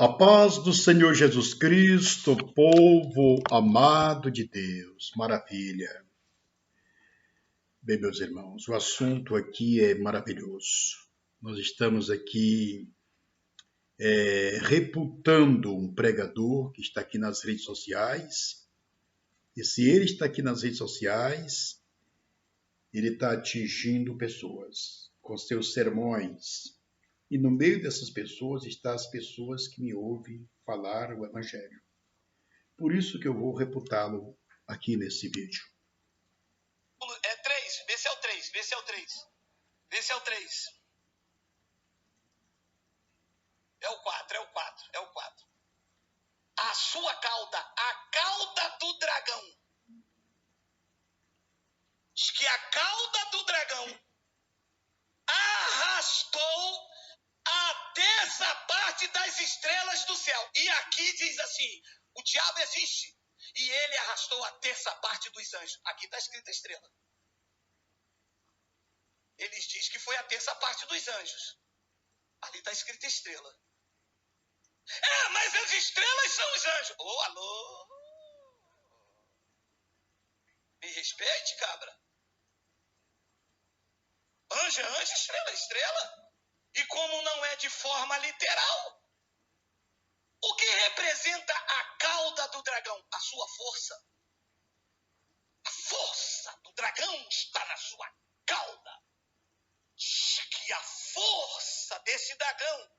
A paz do Senhor Jesus Cristo, povo amado de Deus. Maravilha. Bem, meus irmãos, o assunto aqui é maravilhoso. Nós estamos aqui reputando um pregador que está aqui nas redes sociais. E se ele está aqui nas redes sociais, ele está atingindo pessoas com seus sermões. E no meio dessas pessoas estão as pessoas que me ouvem falar o Evangelho. Por isso que eu vou reputá-lo aqui nesse vídeo. É 3, vê se é o 3, vê se é o 3. Vê se é o 3. É o 4, é o 4, é o 4. A sua cauda, a cauda do dragão. Diz que a cauda do dragão arrastou a terça parte das estrelas do céu. E aqui diz assim, o diabo existe. E ele arrastou a terça parte dos anjos. Aqui está escrita estrela. Eles dizem que foi a terça parte dos anjos. Ali está escrita estrela. Mas as estrelas são os anjos. Alô? Me respeite, cabra. Anjo é anjo, estrela é estrela. E como não é de forma literal, o que representa a cauda do dragão? A sua força. A força do dragão está na sua cauda. Que a força desse dragão,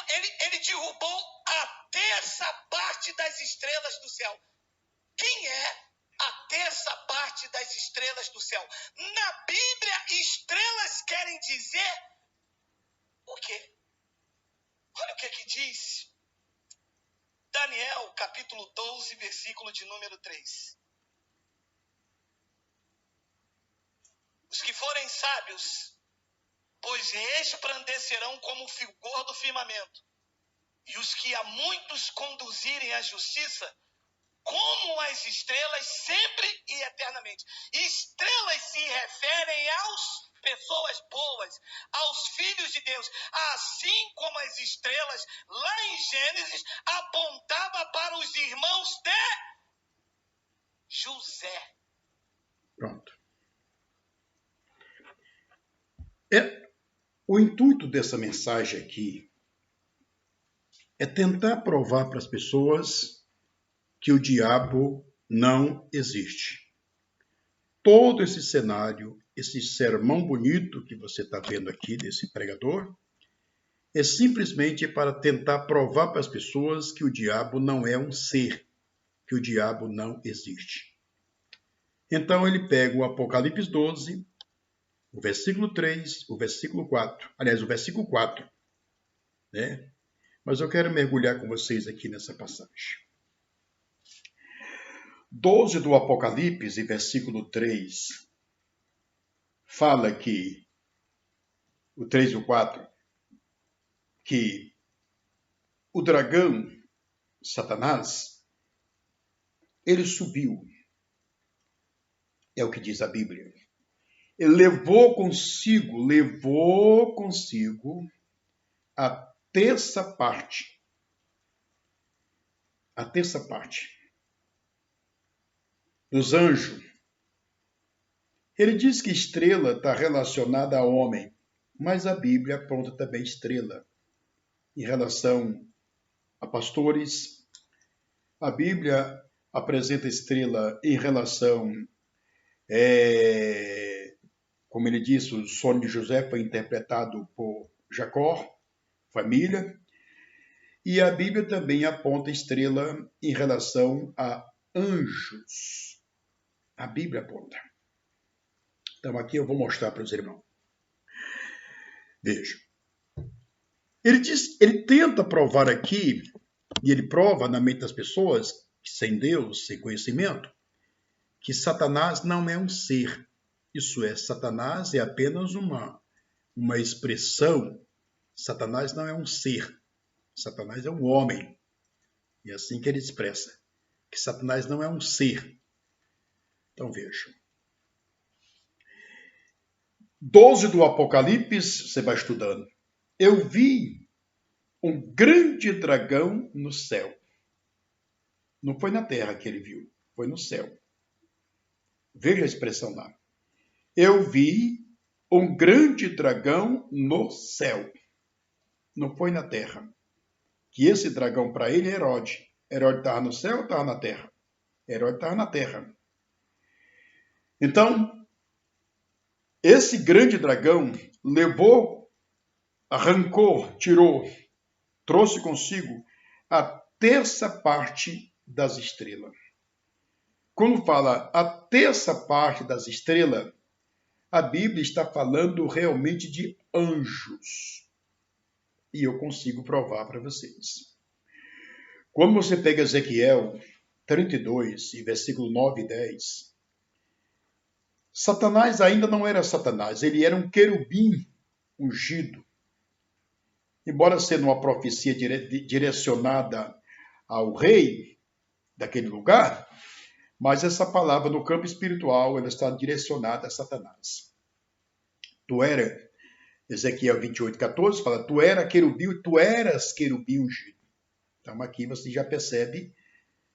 ele derrubou a terça parte das estrelas do céu. Quem é a terça parte das estrelas do céu? Na Bíblia, estrelas querem dizer o quê? Olha o que diz Daniel, capítulo 12, versículo de número 3. Os que forem sábios, pois resplandecerão como o fulgor do firmamento. E os que a muitos conduzirem à justiça, como as estrelas, sempre e eternamente. Estrelas se referem às pessoas boas, aos filhos de Deus. Assim como as estrelas, lá em Gênesis, apontava para os irmãos de José. Pronto. O intuito dessa mensagem aqui é tentar provar para as pessoas que o diabo não existe. Todo esse cenário, esse sermão bonito que você está vendo aqui desse pregador, é simplesmente para tentar provar para as pessoas que o diabo não é um ser, que o diabo não existe. Então ele pega o Apocalipse 12, o versículo 3, o versículo 4, aliás, o versículo 4, né? Mas eu quero mergulhar com vocês aqui nessa passagem. 12 do Apocalipse, versículo 3, fala que, o 3 e o 4, que o dragão, Satanás, ele subiu. É o que diz a Bíblia. Ele levou consigo a terça parte dos anjos. Ele diz que estrela está relacionada a homem, mas a Bíblia aponta também estrela em relação a pastores. A Bíblia apresenta estrela em relação, como ele disse, o sonho de José foi interpretado por Jacó, família. E a Bíblia também aponta estrela em relação a anjos. A Bíblia aponta. Então aqui eu vou mostrar para os irmãos. Veja. Ele tenta provar aqui, e ele prova na mente das pessoas, sem Deus, sem conhecimento, que Satanás não é um ser. Isso é, Satanás é apenas uma expressão. Satanás não é um ser. Satanás é um homem. E é assim que ele expressa, que Satanás não é um ser. Então veja. 12 do Apocalipse, você vai estudando. Eu vi um grande dragão no céu. Não foi na terra que ele viu, foi no céu. Veja a expressão lá. Eu vi um grande dragão no céu. Não foi na terra. Que esse dragão para ele é Herodes. Herodes estava no céu ou estava na terra? Herodes estava na terra. Então, esse grande dragão levou, arrancou, tirou, trouxe consigo a terça parte das estrelas. Quando fala a terça parte das estrelas, a Bíblia está falando realmente de anjos. E eu consigo provar para vocês. Quando você pega Ezequiel 32, e versículo 9 e 10, Satanás ainda não era Satanás, ele era um querubim ungido. Embora sendo uma profecia direcionada ao rei daquele lugar, mas essa palavra no campo espiritual ela está direcionada a Satanás. Ezequiel 28, 14 fala, tu eras querubim ungido. Então aqui você já percebe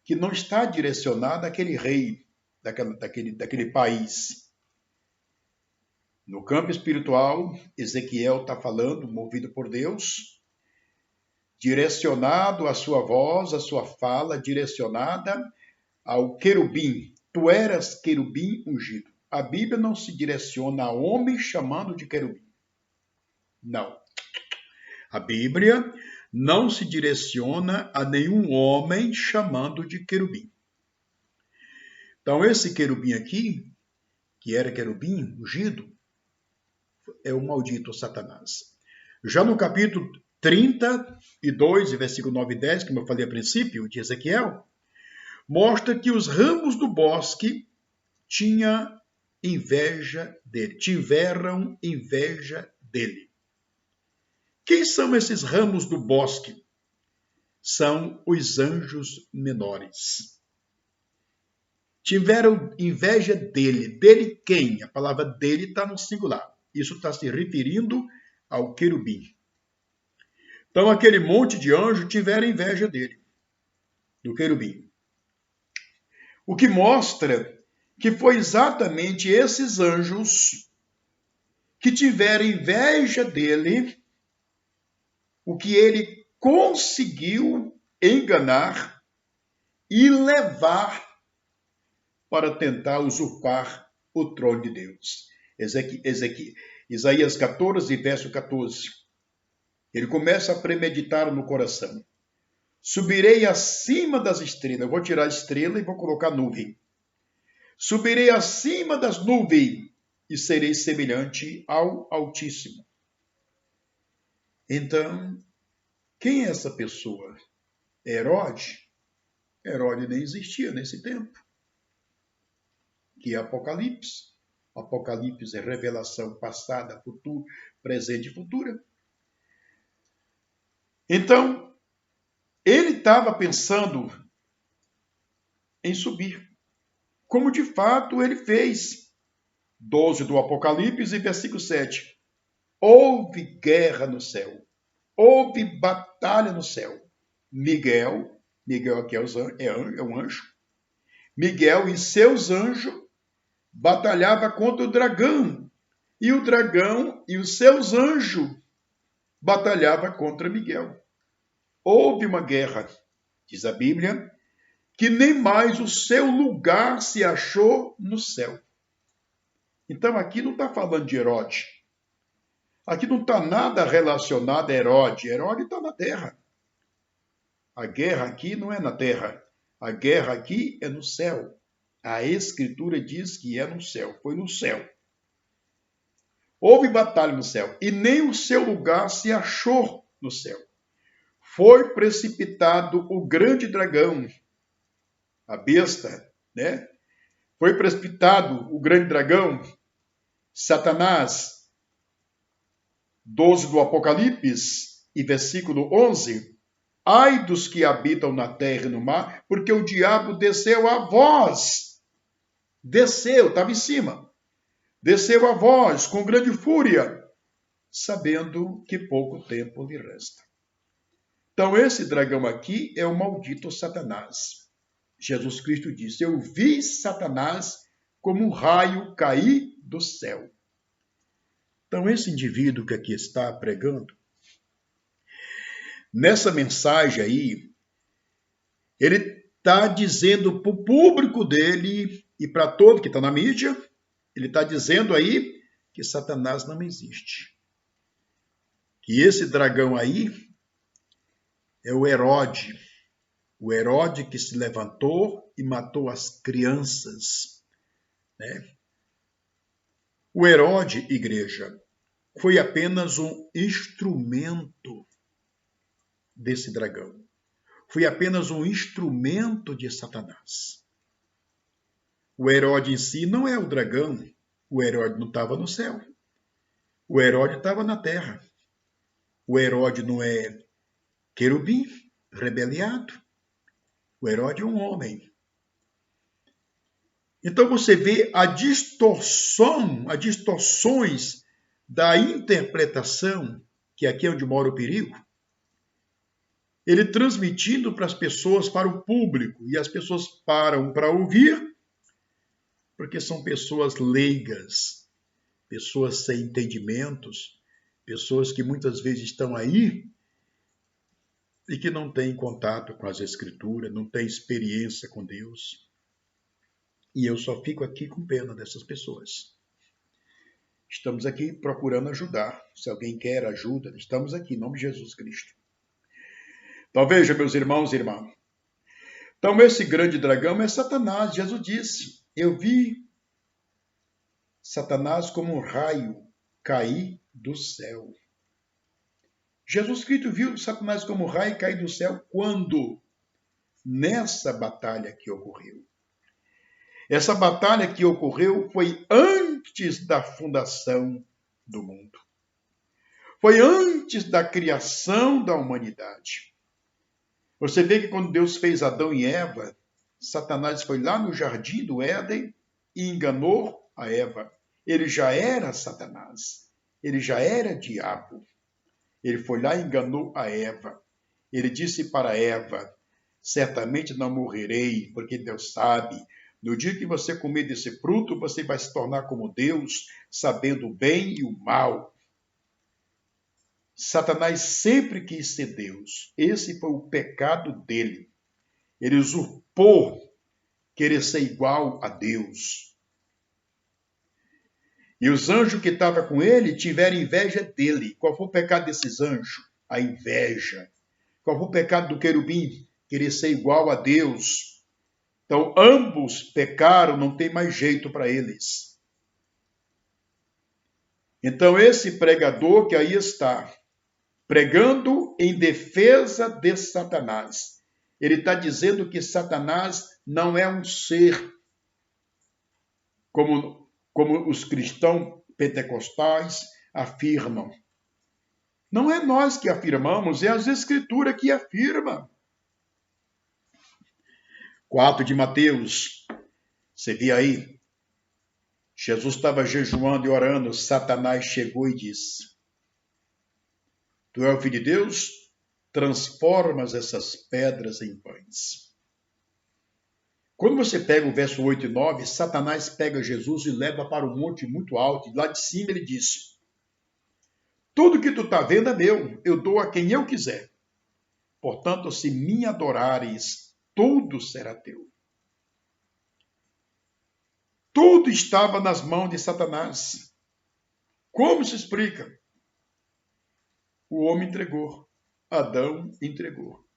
que não está direcionado àquele rei daquele país. No campo espiritual, Ezequiel está falando, movido por Deus, direcionado a sua voz, a sua fala, direcionada ao querubim. Tu eras querubim ungido. A Bíblia não se direciona a homem chamando de querubim. Não. A Bíblia não se direciona a nenhum homem chamando de querubim. Então, esse querubim aqui, que era querubim ungido, é o maldito Satanás. Já no capítulo 32, versículo 9 e 10, como eu falei a princípio, de Ezequiel, mostra que os ramos do bosque tiveram inveja dele. Quem são esses ramos do bosque? São os anjos menores. Tiveram inveja dele. Dele quem? A palavra dele está no singular. Isso está se referindo ao querubim. Então, aquele monte de anjos tiveram inveja dele, do querubim. O que mostra que foi exatamente esses anjos que tiveram inveja dele, o que ele conseguiu enganar e levar para tentar usurpar o trono de Deus. Isaías 14, verso 14. Ele começa a premeditar no coração. Subirei acima das estrelas. Eu vou tirar a estrela e vou colocar nuvem. Subirei acima das nuvens e serei semelhante ao Altíssimo. Então, quem é essa pessoa? Herodes? Herodes nem existia nesse tempo. Que é Apocalipse. Apocalipse é revelação passada, futuro, presente e futura. Então, ele estava pensando em subir, como de fato ele fez. 12 do Apocalipse, versículo 7. Houve guerra no céu, houve batalha no céu. Miguel aqui é um anjo, Miguel e seus anjos batalhava contra o dragão, e o dragão e os seus anjos batalhava contra Miguel. Houve uma guerra, diz a Bíblia, que nem mais o seu lugar se achou no céu. Então aqui não está falando de Herodes. Aqui não está nada relacionado a Herodes. Herodes está na terra. A guerra aqui não é na terra. A guerra aqui é no céu. A Escritura diz que é no céu. Foi no céu. Houve batalha no céu. E nem o seu lugar se achou no céu. Foi precipitado o grande dragão, a besta, né? Foi precipitado o grande dragão, Satanás. 12 do Apocalipse e versículo 11. Ai dos que habitam na terra e no mar, porque o diabo desceu a vós. Desceu, estava em cima. Desceu a vós com grande fúria, sabendo que pouco tempo lhe resta. Então, esse dragão aqui é o maldito Satanás. Jesus Cristo disse: eu vi Satanás como um raio cair do céu. Então, esse indivíduo que aqui está pregando, nessa mensagem aí, ele está dizendo para o público dele e para todo que está na mídia, ele está dizendo aí que Satanás não existe. Que esse dragão aí é o Herode que se levantou e matou as crianças, né? O Herode, igreja, foi apenas um instrumento desse dragão. Foi apenas um instrumento de Satanás. O Herode em si não é o dragão. O Herode não estava no céu. O Herode estava na terra. O Herode não é querubim, rebeliado. O Herode é um homem. Então você vê as distorções da interpretação, que aqui é onde mora o perigo, ele transmitindo para as pessoas, para o público, e as pessoas param para ouvir, porque são pessoas leigas, pessoas sem entendimentos, pessoas que muitas vezes estão aí e que não têm contato com as Escrituras, não têm experiência com Deus. E eu só fico aqui com pena dessas pessoas. Estamos aqui procurando ajudar. Se alguém quer ajuda, estamos aqui, em nome de Jesus Cristo. Então veja, meus irmãos e irmãs. Então esse grande dragão é Satanás. Jesus disse: eu vi Satanás como um raio cair do céu. Jesus Cristo viu Satanás como um raio cair do céu quando? Nessa batalha que ocorreu. Essa batalha que ocorreu foi antes da fundação do mundo. Foi antes da criação da humanidade. Você vê que quando Deus fez Adão e Eva, Satanás foi lá no jardim do Éden e enganou a Eva. Ele já era Satanás. Ele já era diabo. Ele foi lá e enganou a Eva. Ele disse para Eva: certamente não morrerei, porque Deus sabe, no dia que você comer desse fruto, você vai se tornar como Deus, sabendo o bem e o mal. Satanás sempre quis ser Deus. Esse foi o pecado dele. Ele usurpou querer ser igual a Deus. E os anjos que estavam com ele tiveram inveja dele. Qual foi o pecado desses anjos? A inveja. Qual foi o pecado do querubim? Querer ser igual a Deus. Então, ambos pecaram, não tem mais jeito para eles. Então, esse pregador que aí está, pregando em defesa de Satanás, ele está dizendo que Satanás não é um ser, como os cristãos pentecostais afirmam. Não é nós que afirmamos, é as Escrituras que afirmam. 4 de Mateus, você vê aí, Jesus estava jejuando e orando, Satanás chegou e disse: tu és o Filho de Deus? Transformas essas pedras em pães. Quando você pega o verso 8 e 9, Satanás pega Jesus e leva para um monte muito alto, e lá de cima ele diz: tudo que tu está vendo é meu, eu dou a quem eu quiser. Portanto, se me adorares, tudo será teu. Tudo estava nas mãos de Satanás. Como se explica? O homem entregou. Adão entregou.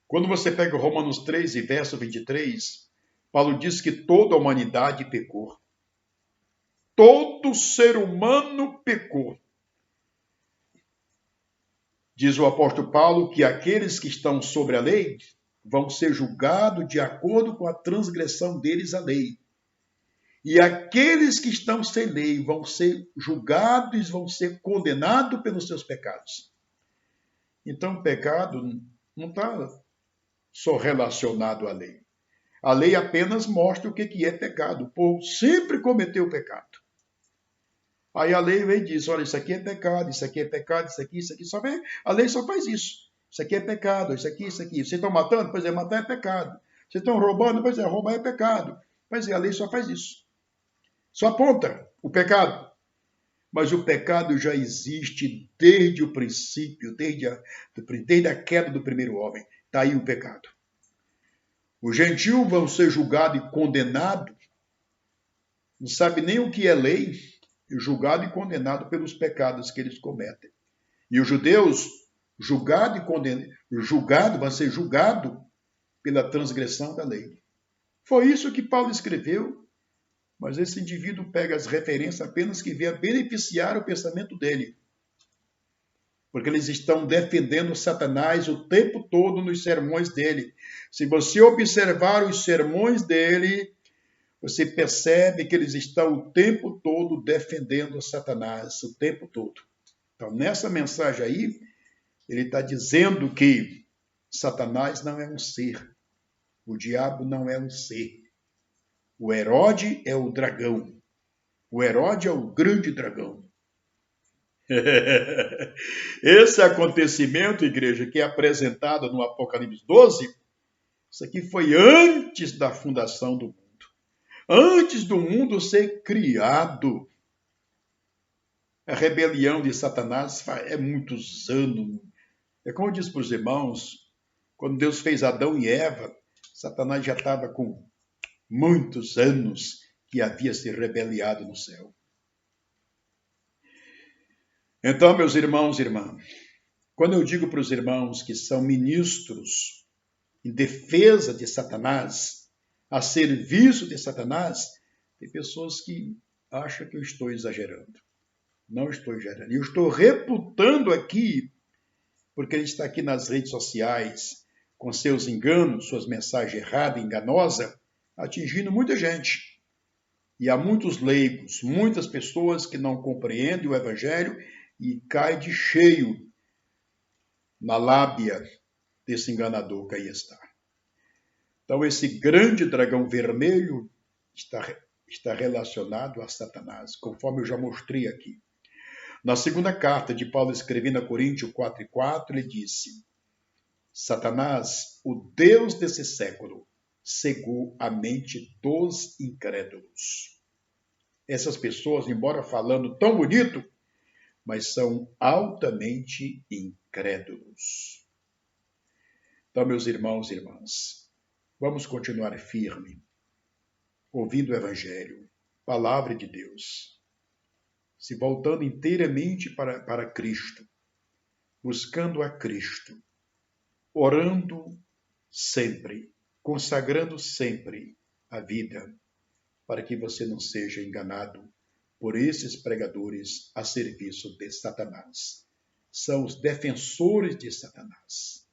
Quando você pega Romanos 3 e verso 23, Paulo diz que toda a humanidade pecou. Todo ser humano pecou. Diz o apóstolo Paulo que aqueles que estão sobre a lei vão ser julgados de acordo com a transgressão deles à lei. E aqueles que estão sem lei vão ser julgados, vão ser condenados pelos seus pecados. Então, o pecado não está só relacionado à lei. A lei apenas mostra o que é pecado. O povo sempre cometeu pecado. Aí a lei vem e diz: olha, isso aqui é pecado, isso aqui é pecado, isso aqui, só vem. A lei só faz isso. Isso aqui é pecado, isso aqui, isso aqui. Vocês estão matando? Pois é, matar é pecado. Vocês estão roubando? Pois é, roubar é pecado. Pois é, a lei só faz isso. Só aponta o pecado. Mas o pecado já existe desde o princípio, desde a queda do primeiro homem. Está aí o pecado. Os gentios vão ser julgados e condenados, não sabe nem o que é lei, julgado e condenado pelos pecados que eles cometem. E os judeus, vão ser julgados pela transgressão da lei. Foi isso que Paulo escreveu, mas esse indivíduo pega as referências apenas que venha beneficiar o pensamento dele. Porque eles estão defendendo Satanás o tempo todo nos sermões dele. Se você observar os sermões dele, você percebe que eles estão o tempo todo defendendo Satanás, o tempo todo. Então, nessa mensagem aí, ele está dizendo que Satanás não é um ser. O diabo não é um ser. O Herode é o dragão. O Herode é o grande dragão. Esse acontecimento, igreja, que é apresentado no Apocalipse 12, isso aqui foi antes da fundação do mundo. Antes do mundo ser criado. A rebelião de Satanás é muitos anos. É como eu disse para os irmãos, quando Deus fez Adão e Eva, Satanás já estava com muitos anos que havia se rebeliado no céu. Então, meus irmãos e irmãs, quando eu digo para os irmãos que são ministros em defesa de Satanás, a serviço de Satanás, tem pessoas que acham que eu estou exagerando. Não estou exagerando. Eu estou reputando aqui, porque ele está aqui nas redes sociais, com seus enganos, suas mensagens erradas, enganosas, atingindo muita gente. E há muitos leigos, muitas pessoas que não compreendem o Evangelho e caem de cheio na lábia desse enganador que aí está. Então, esse grande dragão vermelho está relacionado a Satanás, conforme eu já mostrei aqui. Na segunda carta de Paulo escrevendo a Coríntios 4:4, ele disse: Satanás, o Deus desse século, cegou a mente dos incrédulos. Essas pessoas, embora falando tão bonito, mas são altamente incrédulos. Então, meus irmãos e irmãs, vamos continuar firme, ouvindo o Evangelho, palavra de Deus, se voltando inteiramente para Cristo, buscando a Cristo, orando sempre, consagrando sempre a vida, para que você não seja enganado por esses pregadores a serviço de Satanás. São os defensores de Satanás.